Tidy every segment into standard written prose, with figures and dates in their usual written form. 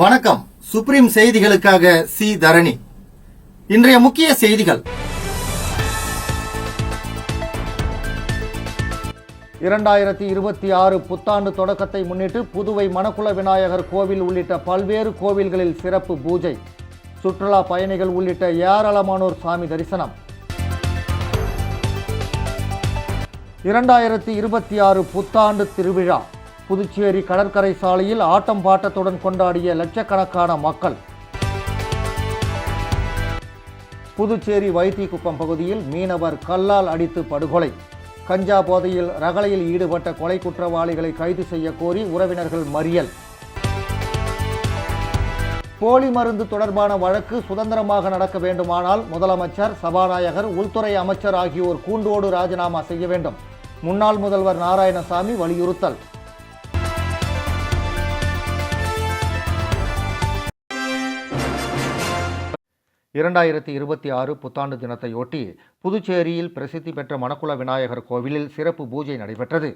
வணக்கம். சுப்ரீம் செய்திகளுக்காக சி தரணி. இன்றைய முக்கிய செய்திகள். 2026 புத்தாண்டு தொடக்கத்தை முன்னிட்டு புதுவை மணக்குள விநாயகர் கோவில் உள்ளிட்ட பல்வேறு கோவில்களில் சிறப்பு பூஜை. சுற்றுலா பயணிகள் உள்ளிட்ட ஏராளமானோர் சாமி தரிசனம். 2026 புத்தாண்டு திருவிழா. புதுச்சேரி கடற்கரை சாலையில் ஆட்டம் பாட்டத்துடன் கொண்டாடிய லட்சக்கணக்கான மக்கள். புதுச்சேரி வைத்திக்குப்பம் பகுதியில் மீனவர் கல்லால் அடித்து படுகொலை. கஞ்சா போதையில் ரகளையில் ஈடுபட்ட கொலை குற்றவாளிகளை கைது செய்ய கோரி உறவினர்கள் மறியல். போலி மருந்து தொடர்பான வழக்கு சுதந்திரமாக நடக்க வேண்டுமானால் முதலமைச்சர், சபாநாயகர், உள்துறை அமைச்சர் ஆகியோர் கூண்டோடு ராஜினாமா செய்ய வேண்டும். முன்னாள் முதல்வர் நாராயணசாமி வலியுறுத்தல். 2026 புத்தாண்டு தினத்தையொட்டி புதுச்சேரியில் பிரசித்தி பெற்ற மணக்குள விநாயகர் கோவிலில் சிறப்பு பூஜை நடைபெற்றது.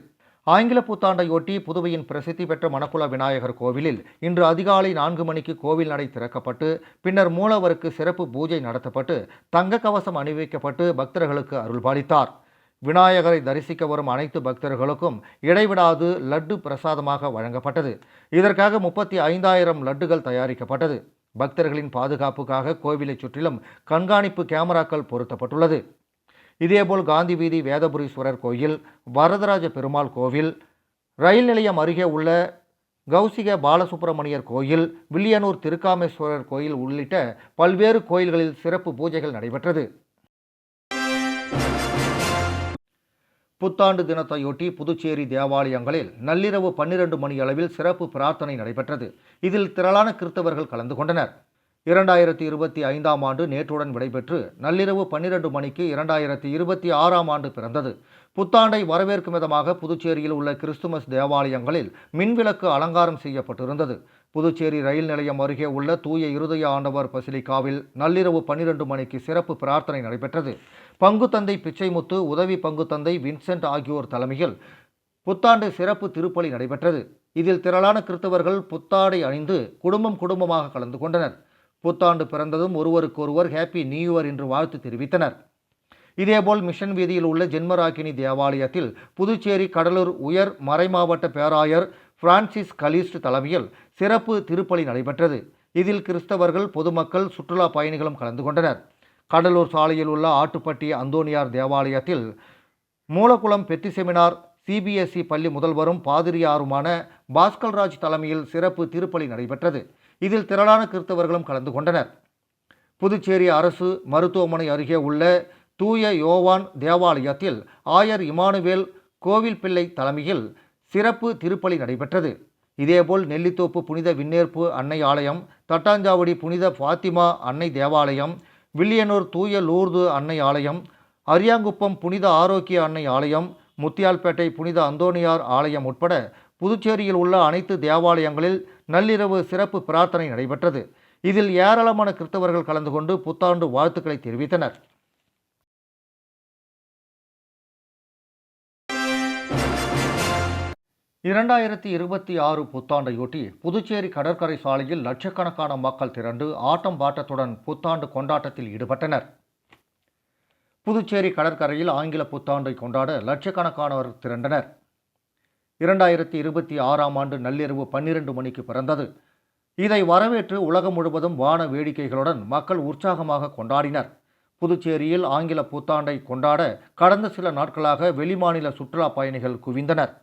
ஆங்கில புத்தாண்டையொட்டி புதுவையின் பிரசித்தி பெற்ற மணக்குள விநாயகர் கோவிலில் இன்று அதிகாலை 4 மணிக்கு கோவில் நடை திறக்கப்பட்டு பின்னர் மூலவருக்கு சிறப்பு பூஜை நடத்தப்பட்டு தங்க கவசம் அணிவிக்கப்பட்டு பக்தர்களுக்கு அருள்பாலித்தார். விநாயகரை தரிசிக்க வரும் அனைத்து பக்தர்களுக்கும் இடைவிடாது லட்டு பிரசாதமாக வழங்கப்பட்டது. இதற்காக 35,000 லட்டுகள் தயாரிக்கப்பட்டது. பக்தர்களின் பாதுகாப்புக்காக கோவிலை சுற்றிலும் கண்காணிப்பு கேமராக்கள் பொருத்தப்பட்டுள்ளது. இதேபோல் காந்தி வீதி வேதபுரீஸ்வரர் கோயில், வரதராஜ பெருமாள் கோவில், ரயில் நிலையம் அருகே உள்ள கௌசிக பாலசுப்பிரமணியர் கோயில், வில்லியனூர் திருக்காமேஸ்வரர் கோயில் உள்ளிட்ட பல்வேறு கோயில்களில் சிறப்பு பூஜைகள் நடைபெற்றது. புத்தாண்டு தினத்தையொட்டி புதுச்சேரி தேவாலயங்களில் நள்ளிரவு 12 மணி அளவில் சிறப்பு பிரார்த்தனை நடைபெற்றது. இதில் திரளான கிறிஸ்தவர்கள் கலந்து கொண்டனர். 2025ஆம் ஆண்டு நேற்றுடன் விடைபெற்று நள்ளிரவு 12 மணிக்கு 2026ஆம் ஆண்டு பிறந்தது. புத்தாண்டை வரவேற்கும் விதமாக புதுச்சேரியில் உள்ள கிறிஸ்துமஸ் தேவாலயங்களில் மின்விளக்கு அலங்காரம் செய்யப்பட்டிருந்தது. புதுச்சேரி ரயில் நிலையம் அருகே உள்ள தூய இருதய ஆண்டவர் பசிலிக்காவில் நள்ளிரவு 12 மணிக்கு சிறப்பு பிரார்த்தனை நடைபெற்றது. பங்குத்தந்தை பிச்சைமுத்து, உதவி பங்குத்தந்தை வின்சென்ட் ஆகியோர் தலைமையில் புத்தாண்டு சிறப்பு திருப்பலி நடைபெற்றது. இதில் திரளான கிறிஸ்தவர்கள் புத்தாடை அணிந்து குடும்பமாக கலந்து கொண்டனர். புத்தாண்டு பிறந்ததும் ஒருவருக்கொருவர் ஹேப்பி நியூ இயர் என்று வாழ்த்து தெரிவித்தனர். இதேபோல் மிஷன் வீதியில் உள்ள ஜென்மராக்கினி தேவாலயத்தில் புதுச்சேரி கடலூர் உயர் மறைமாவட்ட பேராயர் பிரான்சிஸ் கலிஸ்ட் தலைமையில் சிறப்பு திருப்பலி நடைபெற்றது. இதில் கிறிஸ்தவர்கள், பொதுமக்கள், சுற்றுலா பயணிகளும் கலந்து கொண்டனர். கடலூர் சாலையில் உள்ள ஆட்டுப்பட்டி அந்தோனியார் தேவாலயத்தில் மூலக்குளம் பெத்தி செமினார் சிபிஎஸ்இ பள்ளி முதல்வரும் பாதிரியாருமான பாஸ்கல்ராஜ் தலைமையில் சிறப்பு திருப்பலி நடைபெற்றது. இதில் திரளான கிறிஸ்தவர்களும் கலந்து கொண்டனர். புதுச்சேரி அரசு மருத்துவமனை அருகே உள்ள தூய யோவான் தேவாலயத்தில் ஆயர் இமானுவேல் கோவில் பிள்ளை தலைமையில் சிறப்பு திருப்பலி நடைபெற்றது. இதேபோல் நெல்லித்தோப்பு புனித விண்ணேற்பு அன்னை ஆலயம், தட்டாஞ்சாவடி புனித பாத்திமா அன்னை தேவாலயம், வில்லியனூர் தூய லூர்து அன்னை ஆலயம், அரியாங்குப்பம் புனித ஆரோக்கிய அன்னை ஆலயம், முத்தியால்பேட்டை புனித அந்தோனியார் ஆலயம் உட்பட புதுச்சேரியில் உள்ள அனைத்து தேவாலயங்களில் நள்ளிரவு சிறப்பு பிரார்த்தனை நடைபெற்றது. இதில் ஏராளமான கிறிஸ்தவர்கள் கலந்து கொண்டு புத்தாண்டு வாழ்த்துக்களை தெரிவித்தனர். (2026) புத்தாண்டையொட்டி புதுச்சேரி கடற்கரை சாலையில் லட்சக்கணக்கான மக்கள் திரண்டு ஆட்டம் பாட்டத்துடன் புத்தாண்டு கொண்டாட்டத்தில் ஈடுபட்டனர். புதுச்சேரி கடற்கரையில் ஆங்கில புத்தாண்டை கொண்டாட லட்சக்கணக்கானோர் திரண்டனர். 2026ஆம் ஆண்டு நள்ளிரவு 12 மணிக்கு பிறந்தது. இதை வரவேற்று உலகம் முழுவதும் வான வேடிக்கைகளுடன் மக்கள் உற்சாகமாக கொண்டாடினர். புதுச்சேரியில் ஆங்கில புத்தாண்டை கொண்டாட கடந்த சில நாட்களாக வெளிமாநில சுற்றுலா பயணிகள் குவிந்தனர்.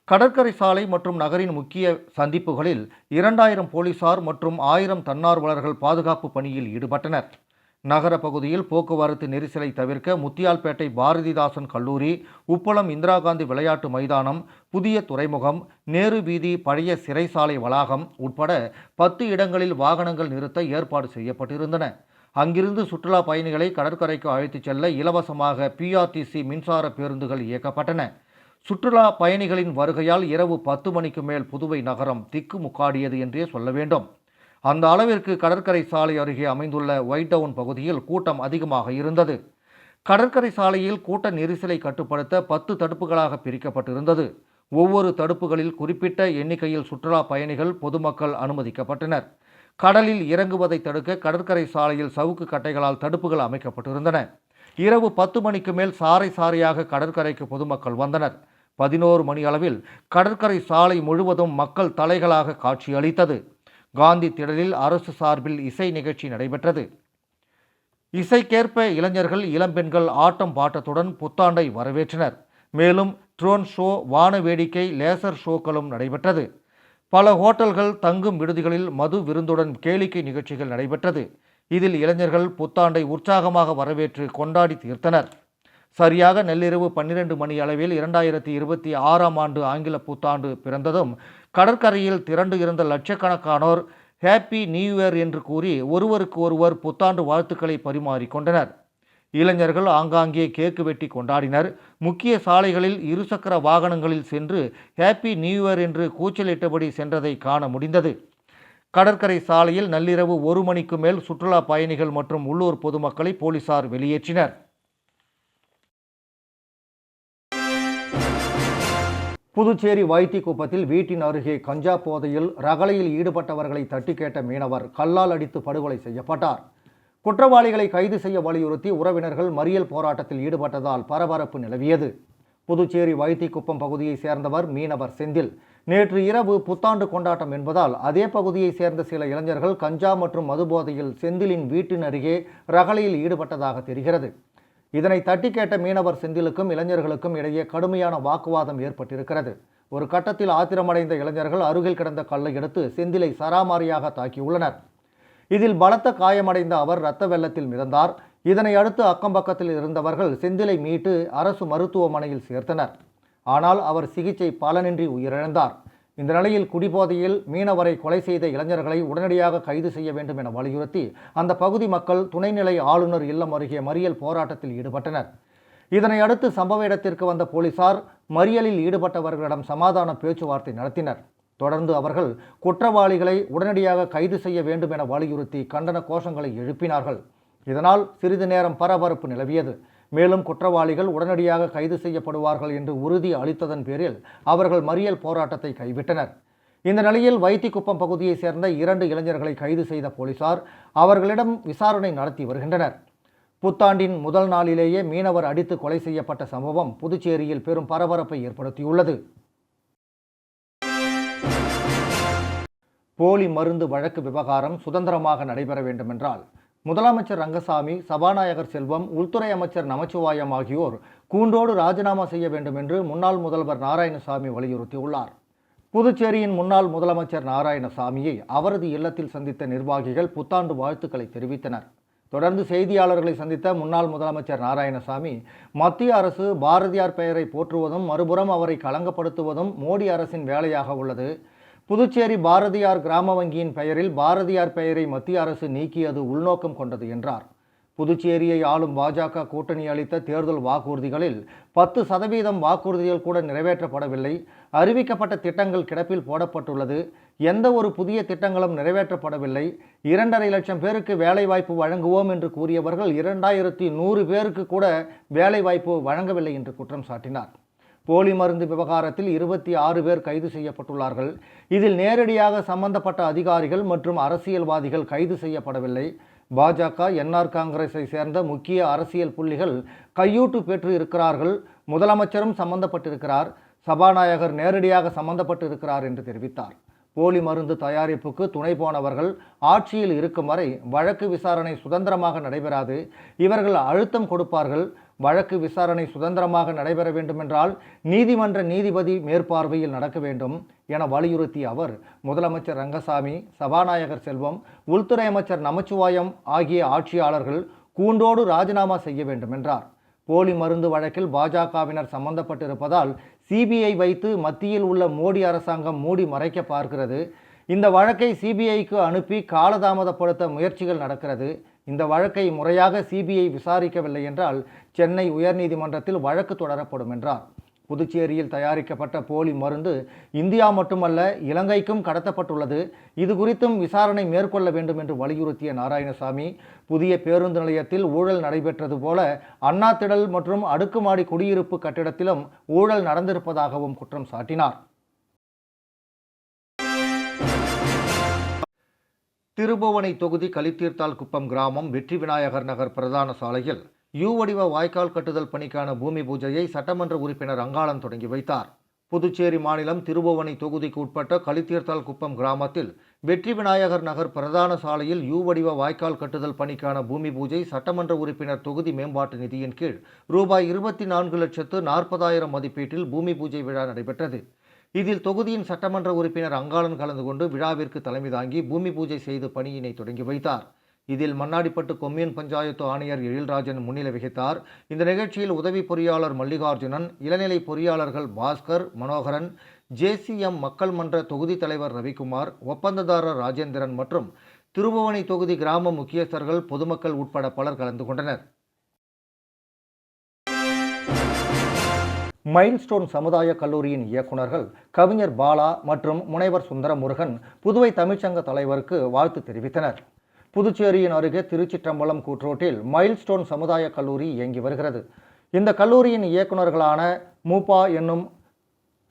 கடற்கரை சாலை மற்றும் நகரின் முக்கிய சந்திப்புகளில் 2000 போலீசார் மற்றும் 1000 தன்னார்வலர்கள் பாதுகாப்பு பணியில் ஈடுபட்டனர். நகர பகுதியில் போக்குவரத்து நெரிசலை தவிர்க்க முத்தியால்பேட்டை பாரதிதாசன் கல்லூரி, உப்பளம் இந்திரா காந்தி விளையாட்டு மைதானம், புதிய துறைமுகம், நேரு வீதி, பழைய சிறைசாலை வளாகம் உட்பட 10 இடங்களில் வாகனங்கள் நிறுத்த ஏற்பாடு செய்யப்பட்டிருந்தன. அங்கிருந்து சுற்றுலா பயணிகளை கடற்கரைக்கு அழைத்துச் செல்ல இலவசமாக பிஆர்டிசி மின்சார பேருந்துகள் இயக்கப்பட்டன. சுற்றுலா பயணிகளின் வருகையால் இரவு 10 மணிக்கு மேல் புதுவை நகரம் திக்குமுக்காடியது என்றே சொல்ல வேண்டும். அந்த அளவிற்கு கடற்கரை சாலை அருகே அமைந்துள்ள ஒயிட் டவுன் பகுதியில் கூட்டம் அதிகமாக இருந்தது. கடற்கரை சாலையில் கூட்ட நெரிசலை கட்டுப்படுத்த 10 தடுப்புகளாக பிரிக்கப்பட்டிருந்தது. ஒவ்வொரு தடுப்புகளில் குறிப்பிட்ட எண்ணிக்கையில் சுற்றுலா பயணிகள், பொதுமக்கள் அனுமதிக்கப்பட்டனர். கடலில் இறங்குவதை தடுக்க கடற்கரை சாலையில் சவுக்கு கட்டைகளால் தடுப்புகள் அமைக்கப்பட்டிருந்தன. இரவு 10 மணிக்கு மேல் சாறை சாறையாக கடற்கரைக்கு பொதுமக்கள் வந்தனர். 11 மணி அளவில் கடற்கரை சாலை முழுவதும் மக்கள் தலைகளாக காட்சியளித்தது. காந்தி திடலில் அரசு சார்பில் இசை நிகழ்ச்சி நடைபெற்றது. இசைக்கேற்ப இளைஞர்கள், இளம்பெண்கள் ஆட்டம் பாட்டத்துடன் புத்தாண்டை வரவேற்றனர். மேலும் ட்ரோன் ஷோ, வான வேடிக்கை, லேசர் ஷோக்களும் நடைபெற்றது. பல ஹோட்டல்கள், தங்கும் விடுதிகளில் மது விருந்துடன் கேளிக்கை நிகழ்ச்சிகள் நடைபெற்றது. இதில் இளைஞர்கள் புத்தாண்டை உற்சாகமாக வரவேற்று கொண்டாடி தீர்த்தனர். சரியாக நள்ளிரவு 12 மணி அளவில் 2026ஆம் ஆண்டு ஆங்கில புத்தாண்டு பிறந்ததும் கடற்கரையில் திரண்டு இருந்த லட்சக்கணக்கானோர் ஹேப்பி நியூ இயர் என்று கூறி ஒருவருக்கு ஒருவர் புத்தாண்டு வாழ்த்துக்களை பரிமாறிக்கொண்டனர். இளைஞர்கள் ஆங்காங்கே கேக்கு வெட்டி கொண்டாடினர். முக்கிய சாலைகளில் இருசக்கர வாகனங்களில் சென்று ஹேப்பி நியூ இயர் என்று கூச்சலிட்டபடி சென்றதை காண முடிந்தது. கடற்கரை சாலையில் நள்ளிரவு 1 மணிக்கு மேல் சுற்றுலா பயணிகள் மற்றும் உள்ளூர் பொதுமக்களை போலீசார் வெளியேற்றினர். புதுச்சேரி வைத்திக்குப்பத்தில் வீட்டின் அருகே கஞ்சா போதையில் ரகளையில் ஈடுபட்டவர்களை தட்டி கேட்ட மீனவர் கல்லால் அடித்து படுகொலை செய்யப்பட்டார். குற்றவாளிகளை கைது செய்ய வலியுறுத்தி உறவினர்கள் மறியல் போராட்டத்தில் ஈடுபட்டதால் பரபரப்பு நிலவியது. புதுச்சேரி வைத்திக்குப்பம் பகுதியை சேர்ந்தவர் மீனவர் செந்தில். நேற்று இரவு புத்தாண்டு கொண்டாட்டம் என்பதால் அதே பகுதியை சேர்ந்த சில இளைஞர்கள் கஞ்சா மற்றும் மது போதையில் செந்திலின் வீட்டின் அருகே ரகளையில் ஈடுபட்டதாக தெரிகிறது. இதனை தட்டி கேட்ட மீனவர் செந்திலுக்கும் இளைஞர்களுக்கும் இடையே கடுமையான வாக்குவாதம் ஏற்பட்டிருக்கிறது. ஒரு கட்டத்தில் ஆத்திரமடைந்த இளைஞர்கள் அருகில் கிடந்த கல்லை எடுத்து செந்திலை சராமாரியாக தாக்கியுள்ளனர். இதில் பலத்த காயமடைந்த அவர் இரத்த வெள்ளத்தில் மிதந்தார். இதனை அடுத்து அக்கம்பக்கத்தில் இருந்தவர்கள் செந்திலை மீட்டு அரசு மருத்துவமனையில் சேர்த்தனர். ஆனால் அவர் சிகிச்சை பலனின்றி உயிரிழந்தார். இந்த நிலையில் குடிபோதையில் மீனவரை கொலை செய்த இளைஞர்களை உடனடியாக கைது செய்ய வேண்டும் என வலியுறுத்தி அந்த பகுதி மக்கள் துணைநிலை ஆளுநர் இல்லம் அருகே மறியல் போராட்டத்தில் ஈடுபட்டனர். இதனை அடுத்து சம்பவ இடத்திற்கு வந்த போலீசார் மறியலில் ஈடுபட்டவர்களிடம் சமாதான பேச்சுவார்த்தை நடத்தினர். தொடர்ந்து அவர்கள் குற்றவாளிகளை உடனடியாக கைது செய்ய வேண்டும் என வலியுறுத்தி கண்டன கோஷங்களை எழுப்பினார்கள். இதனால் சிறிது நேரம் பரபரப்பு நிலவியது. மேலும் குற்றவாளிகள் உடனடியாக கைது செய்யப்படுவார்கள் என்று உறுதி அளித்ததன் பேரில் அவர்கள் மறியல் போராட்டத்தை கைவிட்டனர். இந்த நிலையில் வைத்திக்குப்பம் பகுதியை சேர்ந்த 2 இளைஞர்களை கைது செய்த போலீசார் அவர்களிடம் விசாரணை நடத்தி வருகின்றனர். புத்தாண்டின் முதல் நாளிலேயே மீனவர் அடித்து கொலை செய்யப்பட்ட சம்பவம் புதுச்சேரியில் பெரும் பரபரப்பை ஏற்படுத்தியுள்ளது. போலி மருந்து வழக்கு விவகாரம் சுதந்திரமாக நடைபெற வேண்டுமென்றால் முதலமைச்சர் ரங்கசாமி, சபாநாயகர் செல்வம், உள்துறை அமைச்சர் நமச்சிவாயம் ஆகியோர் கூண்டோடு ராஜினாமா செய்ய வேண்டும் என்று முன்னாள் முதல்வர் நாராயணசாமி வலியுறுத்தியுள்ளார். புதுச்சேரியின் முன்னாள் முதலமைச்சர் நாராயணசாமியை அவரது இல்லத்தில் சந்தித்த நிர்வாகிகள் புத்தாண்டு வாழ்த்துக்களை தெரிவித்தனர். தொடர்ந்து செய்தியாளர்களை சந்தித்த முன்னாள் முதலமைச்சர் நாராயணசாமி, மத்திய அரசு பாரதியார் பெயரை போற்றுவதும் மறுபுறம் அவரை களங்கப்படுத்துவதும் மோடி அரசின் வேலையாக உள்ளது. புதுச்சேரி பாரதியார் கிராம வங்கியின் பெயரில் பாரதியார் பெயரை மத்திய அரசு நீக்கியது உள்நோக்கம் கொண்டது என்றார். புதுச்சேரியை ஆளும் பாஜக கூட்டணி அளித்த தேர்தல் வாக்குறுதிகளில் 10% வாக்குறுதிகள் கூட நிறைவேற்றப்படவில்லை. அறிவிக்கப்பட்ட திட்டங்கள் கிடப்பில் போடப்பட்டுள்ளது. எந்த ஒரு புதிய திட்டங்களும் நிறைவேற்றப்படவில்லை. 2.5 லட்சம் பேருக்கு வேலைவாய்ப்பு வழங்குவோம் என்று கூறியவர்கள் 2100 பேருக்கு கூட வேலைவாய்ப்பு வழங்கவில்லை என்று குற்றம் சாட்டினார். போலி மருந்து விவகாரத்தில் 26 பேர் கைது செய்யப்பட்டுள்ளார்கள். இதில் நேரடியாக சம்பந்தப்பட்ட அதிகாரிகள் மற்றும் அரசியல்வாதிகள் கைது செய்யப்படவில்லை. பாஜக, என்ஆர் காங்கிரஸை சேர்ந்த முக்கிய அரசியல் புள்ளிகள் கையூட்டு பெற்று இருக்கிறார்கள். முதலமைச்சரும் சம்பந்தப்பட்டிருக்கிறார். சபாநாயகர் நேரடியாக சம்பந்தப்பட்டிருக்கிறார் என்று தெரிவித்தார். போலி மருந்து தயாரிப்புக்கு துணை போனவர்கள் ஆட்சியில் இருக்கும் வரை வழக்கு விசாரணை சுதந்திரமாக நடைபெறாது. இவர்கள் அழுத்தம் கொடுப்பார்கள். வழக்கு விசாரணை சுதந்திரமாக நடைபெற வேண்டுமென்றால் நீதிமன்ற நீதிபதி மேற்பார்வையில் நடக்க வேண்டும் என வலியுறுத்திய அவர், முதலமைச்சர் ரங்கசாமி, சபாநாயகர் செல்வம், உள்துறை அமைச்சர் நமச்சிவாயம் ஆகிய ஆட்சியாளர்கள் கூண்டோடு ராஜினாமா செய்ய வேண்டும் என்றார். போலி மருந்து வழக்கில் பாஜகவினர் சம்பந்தப்பட்டிருப்பதால் சிபிஐ வைத்து மத்தியில் உள்ள மோடி அரசாங்கம் மூடி மறைக்க பார்க்கிறது. இந்த வழக்கை சிபிஐக்கு அனுப்பி காலதாமதப்படுத்த முயற்சிகள் நடக்கிறது. இந்த வழக்கை முறையாக சிபிஐ விசாரிக்கவில்லை என்றால் சென்னை உயர்நீதிமன்றத்தில் வழக்கு தொடரப்படும் என்றார். புதுச்சேரியில் தயாரிக்கப்பட்ட போலி மருந்து இந்தியா மட்டுமல்ல இலங்கைக்கும் கடத்தப்பட்டுள்ளது. இது குறித்தும் விசாரணை மேற்கொள்ள வேண்டும் என்று வலியுறுத்திய நாராயணசாமி, புதிய பேருந்து நிலையத்தில் ஊழல் நடைபெற்றது போல அண்ணா திடல் மற்றும் அடுக்குமாடி குடியிருப்பு கட்டிடத்திலும் ஊழல் நடந்திருப்பதாகவும் குற்றம் சாட்டினார். திருபுவனை தொகுதி கலித்தீர்த்தால் குப்பம் கிராமம் வெற்றி விநாயகர் நகர் பிரதான சாலையில் யூ வடிவ வாய்க்கால் கட்டுதல் பணிக்கான பூமி பூஜையை சட்டமன்ற உறுப்பினர் அங்காளன் தொடங்கி வைத்தார். புதுச்சேரி மாநிலம் திருபுவனை தொகுதிக்கு உட்பட்ட கலித்தீர்த்தால் குப்பம் கிராமத்தில் வெற்றி விநாயகர் நகர் பிரதான சாலையில் யூ வடிவ வாய்க்கால் கட்டுதல் பணிக்கான பூமி பூஜை சட்டமன்ற உறுப்பினர் தொகுதி மேம்பாட்டு நிதியின் கீழ் ரூபாய் 24,40,000 மதிப்பீட்டில் பூமி பூஜை விழா நடைபெற்றது. இதில் தொகுதியின் சட்டமன்ற உறுப்பினர் அங்காளன் கலந்து கொண்டு விழாவிற்கு தலைமை தாங்கி பூமி பூஜை செய்து பணியினை தொடங்கி வைத்தார். இதில் மண்ணாடிப்பட்டு கொம்யூன் பஞ்சாயத்து ஆணையர் எழில்ராஜன் முன்னிலை வகித்தார். இந்த நிகழ்ச்சியில் உதவி பொறியாளர் மல்லிகார்ஜுனன், இளநிலை பொறியாளர்கள் பாஸ்கர், மனோகரன், JCM மக்கள் மன்ற தொகுதி தலைவர் ரவிக்குமார், ஒப்பந்ததாரர் ராஜேந்திரன் மற்றும் திருபுவனை தொகுதி கிராம முக்கியஸ்தர்கள், பொதுமக்கள் உட்பட பலர் கலந்து கொண்டனர். மைல்ஸ்டோன் சமுதாய கல்லூரியின் இயக்குநர்கள் கவிஞர் பாலா மற்றும் முனைவர் சுந்தரமுருகன் புதுவை தமிழ்ச்சங்க தலைவருக்கு வாழ்த்து தெரிவித்தனர். புதுச்சேரியின் அருகே திருச்சிற்றம்பலம் கூட்ரோட்டில் மைல்ஸ்டோன் சமுதாய கல்லூரி இயங்கி வருகிறது. இந்த கல்லூரியின் இயக்குநர்களான மூபா என்னும்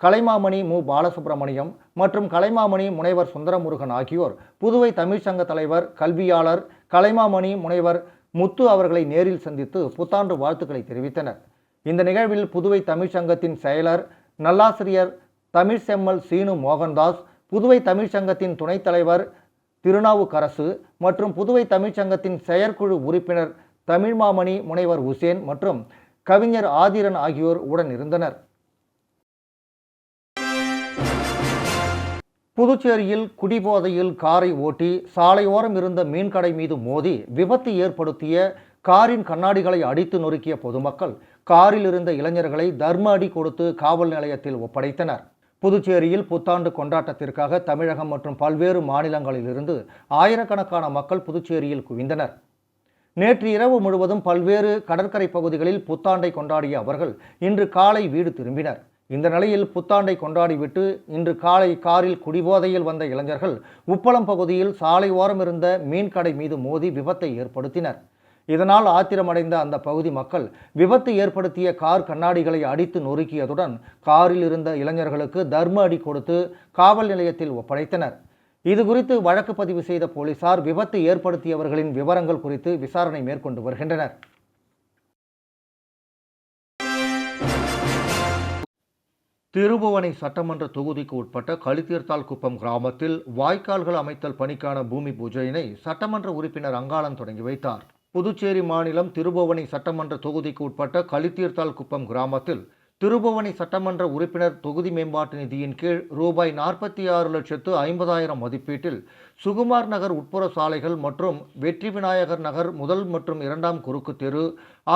கலைமாமணி பாலசுப்ரமணியம் மற்றும் கலைமாமணி முனைவர் சுந்தரமுருகன் ஆகியோர் புதுவை தமிழ்ச்சங்க தலைவர், கல்வியாளர் கலைமாமணி முனைவர் முத்து அவர்களை நேரில் சந்தித்து புத்தாண்டு வாழ்த்துக்களை தெரிவித்தனர். இந்த நிகழ்வில் புதுவை தமிழ்ச்சங்கத்தின் செயலர் நல்லாசிரியர் தமிழ்செம்மல் சீனு மோகன்தாஸ், புதுவை தமிழ்ச்சங்கத்தின் துணைத் தலைவர் திருநாவுக்கரசு மற்றும் புதுவை தமிழ்ச்சங்கத்தின் செயற்குழு உறுப்பினர் தமிழ்மாமணி முனைவர் உசேன் மற்றும் கவிஞர் ஆதிரன் ஆகியோர் உடன் இருந்தனர். புதுச்சேரியில் குடிபோதையில் காரை ஓட்டி சாலையோரம் இருந்த மீன்கடை மீது மோதி விபத்து ஏற்படுத்திய காரின் கண்ணாடிகளை அடித்து நொறுக்கிய பொதுமக்கள் காரில் இருந்த இளைஞர்களை தர்ம அடி கொடுத்து காவல் நிலையத்தில் ஒப்படைத்தனர். புதுச்சேரியில் புத்தாண்டு கொண்டாட்டத்திற்காக தமிழகம் மற்றும் பல்வேறு மாநிலங்களிலிருந்து ஆயிரக்கணக்கான மக்கள் புதுச்சேரியில் குவிந்தனர். நேற்று இரவு முழுவதும் பல்வேறு கடற்கரை பகுதிகளில் புத்தாண்டை கொண்டாடிய அவர்கள் இன்று காலை வீடு திரும்பினர். இந்த நிலையில் புத்தாண்டை கொண்டாடிவிட்டு இன்று காலை காரில் குடிபோதையில் வந்த இளைஞர்கள் உப்பளம் பகுதியில் சாலை ஓரம் இருந்த மீன்கடை மீது மோதி விபத்தை ஏற்படுத்தினர். இதனால் ஆத்திரமடைந்த அந்த பகுதி மக்கள் விபத்து ஏற்படுத்திய கார் கண்ணாடிகளை அடித்து நொறுக்கியதுடன் காரில் இருந்த இளைஞர்களுக்கு தர்ம அடி கொடுத்து காவல் நிலையத்தில் ஒப்படைத்தனர். இதுகுறித்து வழக்கு பதிவு செய்த போலீசார் விபத்து ஏற்படுத்தியவர்களின் விவரங்கள் குறித்து விசாரணை மேற்கொண்டு வருகின்றனர். திருபுவனை சட்டமன்ற தொகுதிக்கு உட்பட்ட கலித்தீர்த்தால் குப்பம் கிராமத்தில் வாய்க்கால்கள் அமைத்தல் பணிக்கான பூமி பூஜையினை சட்டமன்ற உறுப்பினர் அங்காளன் தொடங்கி வைத்தார். புதுச்சேரி மாநிலம் திருபுவனை சட்டமன்ற தொகுதிக்கு உட்பட்ட கலித்தீர்த்தால் குப்பம் கிராமத்தில் திருபுவனை சட்டமன்ற உறுப்பினர் தொகுதி மேம்பாட்டு நிதியின் கீழ் ரூபாய் 46,50,000 மதிப்பீட்டில் சுகுமார் நகர் உட்புற சாலைகள் மற்றும் வெற்றி விநாயகர் நகர் முதல் மற்றும் 2ஆம் குறுக்கு தெரு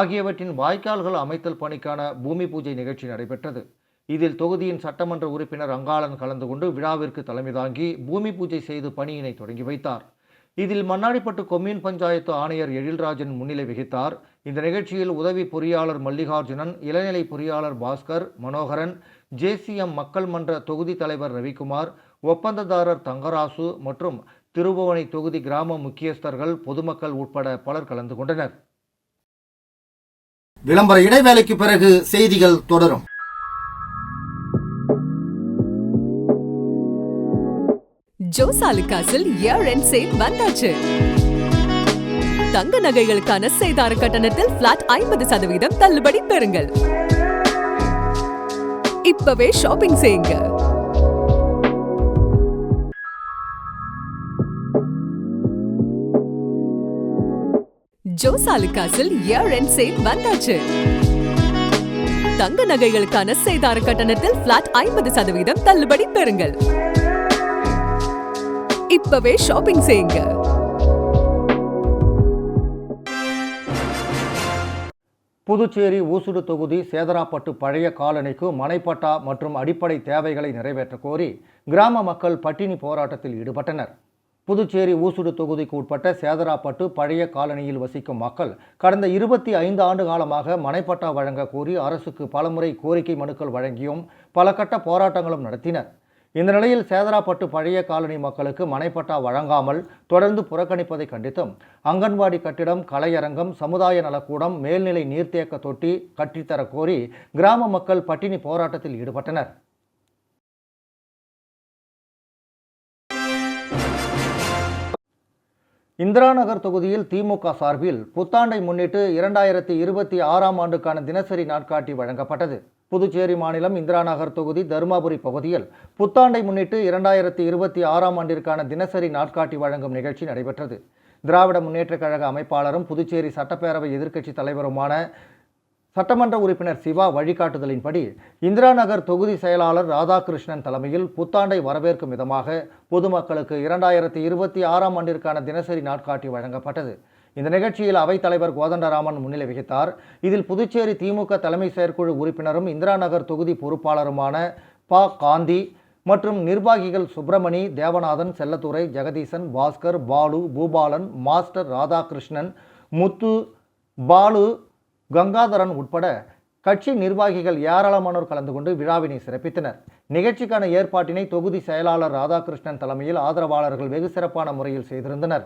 ஆகியவற்றின் வாய்க்கால்கள் அமைத்தல் பணிக்கான பூமி பூஜை நிகழ்ச்சி நடைபெற்றது. இதில் தொகுதியின் சட்டமன்ற உறுப்பினர் அங்காளன் கலந்து கொண்டு விழாவிற்கு தலைமை தாங்கி பூமி பூஜை செய்து பணியினை தொடங்கி வைத்தார். இதில் மண்ணாடிப்பட்டு கொம்யூன் பஞ்சாயத்து ஆணையர் எழில்ராஜன் முன்னிலை வகித்தார். இந்த நிகழ்ச்சியில் உதவி பொறியாளர் மல்லிகார்ஜுனன், இளநிலை பொறியாளர் பாஸ்கர், மனோகரன், JCM மக்கள் மன்ற தொகுதி தலைவர் ரவிக்குமார், ஒப்பந்ததாரர் தங்கராசு மற்றும் திருபுவனை தொகுதி கிராம முக்கியஸ்தர்கள், பொதுமக்கள் உட்பட பலர் கலந்து கொண்டனர். விளம்பர இடைவேளைக்கு பிறகு செய்திகள் தொடரும். ஜோசாலுகாஸில் இயர் எண்ட் சேல் வந்தாச்சு. தங்க நகைகளுக்கான சேதார கட்டணத்தில் பிளாட் 50% தள்ளுபடி பெறுங்கள். இப்பவே ஷாப்பிங் செய்யுங்க. ஜோசாலுகாஸில் இயர் எண்ட் சேல் வந்தாச்சு. தங்க நகைகளுக்கான சேதார கட்டணத்தில் பிளாட் 50% தள்ளுபடி பெறுங்கள். இப்பவே ஷாப்பிங் செய்யுங்க. புதுச்சேரி ஊசுடு தொகுதி சேதராப்பட்டு பழைய காலனிக்கு மனைப்பட்டா மற்றும் அடிப்படை தேவைகளை நிறைவேற்ற கோரி கிராம மக்கள் பட்டினி போராட்டத்தில் ஈடுபட்டனர். புதுச்சேரி ஊசுடு தொகுதிக்கு உட்பட்ட சேதராப்பட்டு பழைய காலனியில் வசிக்கும் மக்கள் கடந்த 25 ஆண்டு காலமாக மனைப்பட்டா வழங்க கோரி அரசுக்கு பலமுறை கோரிக்கை மனுக்கள் வழங்கியும் பல கட்ட போராட்டங்களும் நடத்தினர். இந்த நிலையில் சேதராப்பட்டு பழைய காலனி மக்களுக்கு மனைப்பட்டா வழங்காமல் தொடர்ந்து புறக்கணிப்பதை கண்டித்தும் அங்கன்வாடி கட்டிடம், கலையரங்கம், சமுதாய நலக்கூடம், மேல்நிலை நீர்த்தேக்க தொட்டி கட்டித்தர கோரி கிராம மக்கள் பட்டினி போராட்டத்தில் ஈடுபட்டனர். இந்திரா நகர் தொகுதியில் திமுக சார்பில் புத்தாண்டை முன்னிட்டு 2026ஆம் ஆண்டுக்கான தினசரி நாட்காட்டி வழங்கப்பட்டது. புதுச்சேரி மாநிலம் இந்திரா நகர் தொகுதி தருமபுரி பகுதியில் புத்தாண்டை முன்னிட்டு 2026ஆம் ஆண்டிற்கான தினசரி நாட்காட்டி வழங்கும் நிகழ்ச்சி நடைபெற்றது. திராவிட முன்னேற்றக் கழக அமைப்பாளரும் புதுச்சேரி சட்டப்பேரவை எதிர்க்கட்சி தலைவருமான சட்டமன்ற உறுப்பினர் சிவா வழிகாட்டுதலின்படி இந்திரா நகர் தொகுதி செயலாளர் ராதாகிருஷ்ணன் தலைமையில் புத்தாண்டை வரவேற்கும் விதமாக பொதுமக்களுக்கு 2026ஆம் ஆண்டிற்கான தினசரி நாட்காட்டி வழங்கப்பட்டது. இந்த நிகழ்ச்சியில் அவைத்தலைவர் கோதண்டராமன் முன்னிலை வகித்தார். இதில் புதுச்சேரி திமுக தலைமை செயற்குழு உறுப்பினரும் இந்திரா நகர் தொகுதி பொறுப்பாளருமான ப. காந்தி மற்றும் நிர்வாகிகள் சுப்பிரமணி, தேவநாதன், செல்லத்துறை, ஜெகதீசன், பாஸ்கர், பாலு, பூபாலன், மாஸ்டர், ராதாகிருஷ்ணன், முத்து, பாலு, கங்காதரன் உட்பட கட்சி நிர்வாகிகள் ஏராளமானோர் கலந்து கொண்டு விழாவினை சிறப்பித்தனர். நிகழ்ச்சிக்கான ஏற்பாட்டினை தொகுதி செயலாளர் ராதாகிருஷ்ணன் தலைமையில் ஆதரவாளர்கள் வெகு சிறப்பான முறையில் செய்திருந்தனர்.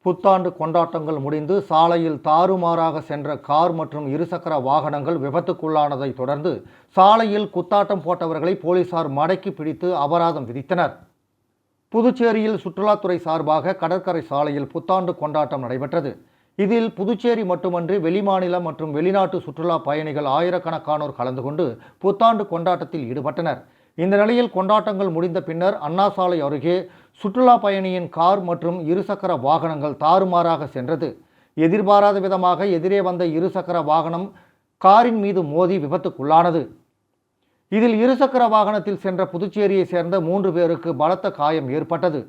புத்தாண்டு கொண்டாட்டங்கள் முடிந்து சாலையில் தாறுமாறாக சென்ற கார் மற்றும் இருசக்கர வாகனங்கள் விபத்துக்குள்ளானதை தொடர்ந்து சாலையில் குத்தாட்டம் போட்டவர்களை போலீசார் மடக்கி பிடித்து அபராதம் விதித்தனர். புதுச்சேரியில் சுற்றுலாத்துறை சார்பாக கடற்கரை சாலையில் புத்தாண்டு கொண்டாட்டம் நடைபெற்றது. இதில் புதுச்சேரி மட்டுமன்றி வெளிமாநில மற்றும் வெளிநாட்டு சுற்றுலா பயணிகள் ஆயிரக்கணக்கானோர் கலந்து கொண்டு புத்தாண்டு கொண்டாட்டத்தில் ஈடுபட்டனர். இந்த நிலையில் கொண்டாட்டங்கள் முடிந்த பின்னர் அண்ணா சாலை அருகே சுற்றுலா பயணியின் கார் மற்றும் இருசக்கர வாகனங்கள் தாறுமாறாக சென்றது. எதிர்பாராத விதமாக எதிரே வந்த இருசக்கர வாகனம் காரின் மீது மோதி விபத்துக்குள்ளானது. இதில் இருசக்கர வாகனத்தில் சென்ற புதுச்சேரியை சேர்ந்த 3 பேருக்கு பலத்த காயம் ஏற்பட்டது.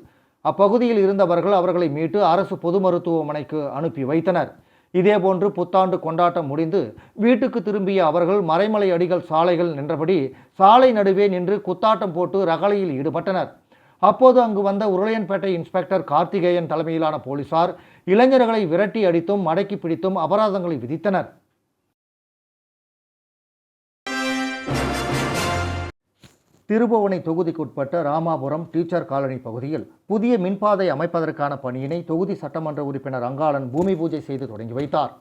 அப்பகுதியில் இருந்தவர்கள் அவர்களை மீட்டு அரசு பொது மருத்துவமனைக்கு அனுப்பி வைத்தனர். இதேபோன்று புத்தாண்டு கொண்டாட்டம் முடிந்து வீட்டுக்கு திரும்பிய அவர்கள் மறைமலை அடிகள் சாலைகள் நின்றபடி சாலை நடுவே நின்று குத்தாட்டம் போட்டு ரகளையில் ஈடுபட்டனர். அப்போது அங்கு வந்த உருளையன்பேட்டை இன்ஸ்பெக்டர் கார்த்திகேயன் தலைமையிலான போலீசார் இளைஞர்களை விரட்டி அடித்தும் மடக்கி பிடித்தும் அபராதங்களை விதித்தனர். திருபுவனை தொகுதிக்குட்பட்ட ராமாபுரம் டீச்சர் காலனி பகுதியில் புதிய மின்பாதை அமைப்பதற்கான பணியினை தொகுதி சட்டமன்ற உறுப்பினர் அங்காளன் பூமி பூஜை செய்து தொடங்கி வைத்தார்.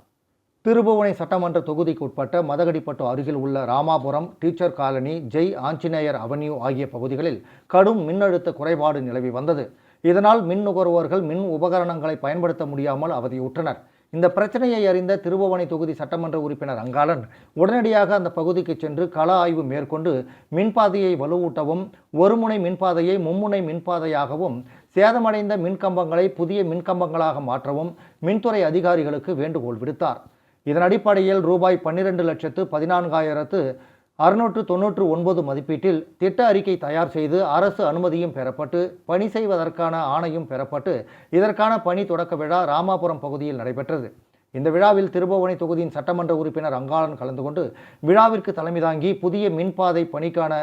திருபுவனை சட்டமன்ற தொகுதிக்குட்பட்ட மதகடிப்பட்டு அருகில் உள்ள Ramapuram teacher colony, Jai Anjaneyar avenue ஆகிய பகுதிகளில் கடும் மின்னழுத்த குறைபாடு நிலவி வந்தது. இதனால் மின் நுகர்வோர்கள் மின் உபகரணங்களை பயன்படுத்த முடியாமல் அவதியுற்றனர். இந்த பிரச்சனையை அறிந்த திருபுவனை தொகுதி சட்டமன்ற உறுப்பினர் அங்காளன் உடனடியாக அந்த பகுதிக்கு சென்று கள ஆய்வு மேற்கொண்டு மின்பாதையை வலுவூட்டவும், ஒருமுனை மின்பாதையை மும்முனை மின்பாதையாகவும், சேதமடைந்த மின்கம்பங்களை புதிய மின்கம்பங்களாக மாற்றவும் மின்துறை அதிகாரிகளுக்கு வேண்டுகோள் விடுத்தார். இதன் அடிப்படையில் ரூபாய் 12,14,699 மதிப்பீட்டில் திட்ட அறிக்கை தயார் செய்து அரசு அனுமதியும் பெறப்பட்டு பணி செய்வதற்கான ஆணையும் பெறப்பட்டு இதற்கான பணி தொடக்க விழா ராமாபுரம் பகுதியில் நடைபெற்றது. இந்த விழாவில் திருபுவனை தொகுதியின் சட்டமன்ற உறுப்பினர் அங்காளன் கலந்து கொண்டு விழாவிற்கு தலைமை தாங்கி புதிய மின்பாதை பணிக்கான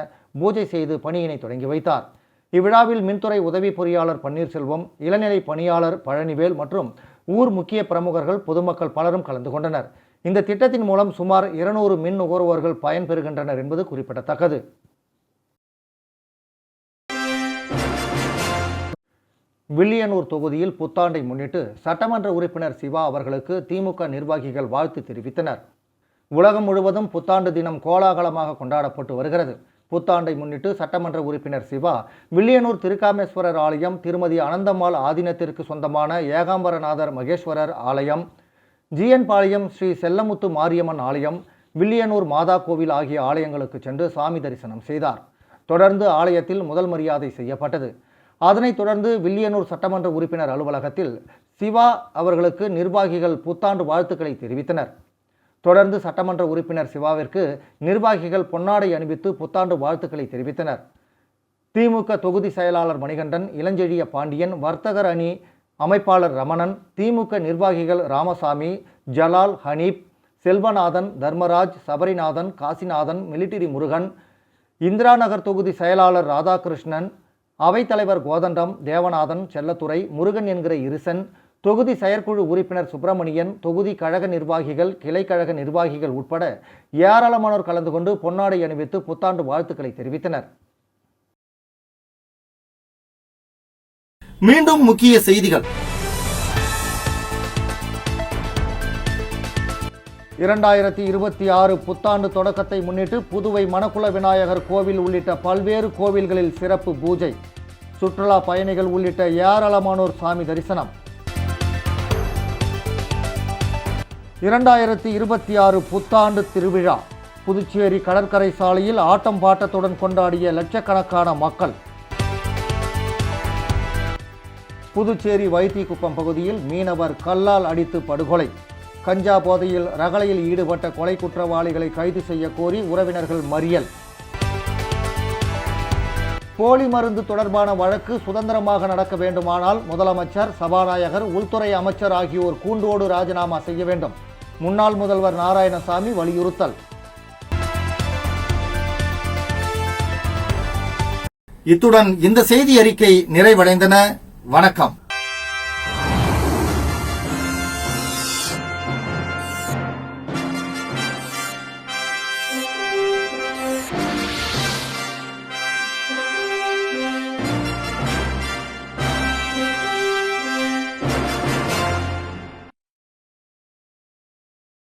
பூஜை செய்து பணியினை தொடங்கி வைத்தார். இவ்விழாவில் மின்துறை உதவி பொறியாளர் பன்னீர்செல்வம், இளநிலை பணியாளர் பழனிவேல் மற்றும் ஊர் முக்கிய பிரமுகர்கள், பொதுமக்கள் பலரும் கலந்து கொண்டனர். இந்த திட்டத்தின் மூலம் சுமார் 200 மின் நுகர்வோர்கள் பயன்பெறுகின்றனர் என்பது குறிப்பிடத்தக்கது. வில்லியனூர் தொகுதியில் புத்தாண்டை முன்னிட்டு சட்டமன்ற உறுப்பினர் சிவா அவர்களுக்கு திமுக நிர்வாகிகள் வாழ்த்து தெரிவித்தனர். உலகம் முழுவதும் புத்தாண்டு தினம் கோலாகலமாக கொண்டாடப்பட்டு வருகிறது. புத்தாண்டை முன்னிட்டு சட்டமன்ற உறுப்பினர் சிவா வில்லியனூர் திருக்காமேஸ்வரர் ஆலயம், திருமதி அனந்தம்மாள் ஆதீனத்திற்கு சொந்தமான ஏகாம்பரநாதர் மகேஸ்வரர் ஆலயம், ஜிஎன் பாளையம் ஸ்ரீ செல்லமுத்து மாரியம்மன் ஆலயம், வில்லியனூர் மாதா கோவில் ஆகிய ஆலயங்களுக்கு சென்று சாமி தரிசனம் செய்தார். தொடர்ந்து ஆலயத்தில் முதல் மரியாதை செய்யப்பட்டது. அதனைத் தொடர்ந்து வில்லியனூர் சட்டமன்ற உறுப்பினர் அலுவலகத்தில் சிவா அவர்களுக்கு நிர்வாகிகள் புத்தாண்டு வாழ்த்துக்களை தெரிவித்தனர். தொடர்ந்து சட்டமன்ற உறுப்பினர் சிவாவிற்கு நிர்வாகிகள் பொன்னாடை அணிவித்து புத்தாண்டு வாழ்த்துக்களை தெரிவித்தனர். திமுக தொகுதி செயலாளர் மணிகண்டன், இளஞ்செழிய பாண்டியன், வர்த்தகர் அணி அமைப்பாளர் ரமணன், திமுக நிர்வாகிகள் ராமசாமி, ஜலால், ஹனீப், செல்வநாதன், தர்மராஜ், சபரிநாதன், காசிநாதன், மிலிட்டரி முருகன், இந்திரா நகர் தொகுதி செயலாளர் ராதாகிருஷ்ணன், அவைத்தலைவர் கோதண்டம், தேவநாதன், செல்லத்துறை, முருகன் என்கிற இருசன், தொகுதி செயற்குழு உறுப்பினர் சுப்பிரமணியன், தொகுதி கழக நிர்வாகிகள், கிளை கழக நிர்வாகிகள் உட்பட ஏராளமானோர் கலந்து கொண்டு பொன்னாடை அணிவித்து புத்தாண்டு வாழ்த்துக்களை தெரிவித்தனர். மீண்டும் முக்கிய செய்திகள். 2026 புத்தாண்டு தொடக்கத்தை முன்னிட்டு புதுவை மணக்குள விநாயகர் கோவில் உள்ளிட்ட பல்வேறு கோவில்களில் சிறப்பு பூஜை. சுற்றுலா பயணிகள் உள்ளிட்ட ஏராளமானோர் சாமி தரிசனம். 2026 புத்தாண்டு திருவிழா. புதுச்சேரி கடற்கரை சாலையில் ஆட்டம் பாட்டத்துடன் கொண்டாடிய லட்சக்கணக்கான மக்கள். புதுச்சேரி வைத்திக்குப்பம் பகுதியில் மீனவர் கல்லால் அடித்து படுகொலை. கஞ்சா போதையில் ரகளையில் ஈடுபட்ட கொலை குற்றவாளிகளை கைது செய்ய கோரி உறவினர்கள் மறியல். போலி மருந்து தொடர்பான வழக்கு சுதந்திரமாக நடக்க வேண்டுமானால் முதலமைச்சர், சபாநாயகர், உள்துறை அமைச்சர் ஆகியோர் கூண்டோடு ராஜினாமா செய்ய வேண்டும். முன்னாள் முதல்வர் நாராயணசாமி வலியுறுத்தல். இத்துடன் இந்த செய்தி அறிக்கை நிறைவடைந்தன. வணக்கம்.